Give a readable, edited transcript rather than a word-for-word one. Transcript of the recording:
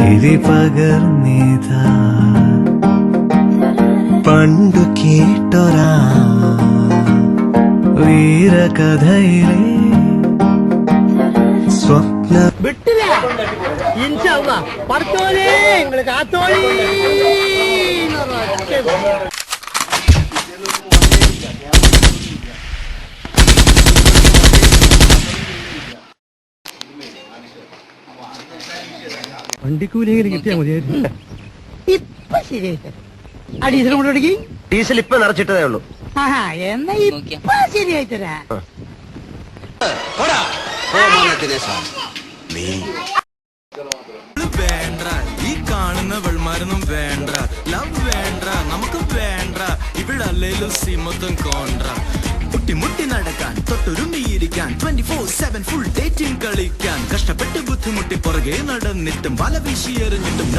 ചിരി പകർന്നിതാ പണ്ടു കേട്ടൊരാ വീരകഥയിലെ സ്വപ്ന വിട്ടില്ല ഇൻഷാല്ലാ പടത്തോലേ നിങ്ങള് കാത്തോളി വണ്ടിക്കൂലിയെങ്കിലും കിട്ടിയാ മതിയായിരുന്നു. ഇപ്പൊ ശരിയായിട്ട് ആ ഡീസൽ കൊണ്ടുപിടിക്ക്. ഡീസൽ ഇപ്പൊ നിറച്ചിട്ടതേ ഉള്ളൂ. ആഹാ എന്നാ ഇപ്പൊ ശരിയായിട്ടരാ. വേണ്ട ഈ കാണുന്ന വെൾമാരൊന്നും വേണ്ട, ലവ് വേണ്ട നമുക്ക് വേണ്ട, ഇവിടെ അല്ലേലും സിമത്തും കോണ്ട. മുട്ടി നടക്കാൻ തൊട്ടുരുമ്മിയിരിക്കാൻ 24/7 ഫുൾ ഡേറ്റിംഗ് കളിക്കാൻ, കഷ്ടപ്പെട്ട് ബുദ്ധിമുട്ടി പുറകെ നടന്നിട്ടും വല വീശി എറിഞ്ഞിട്ടും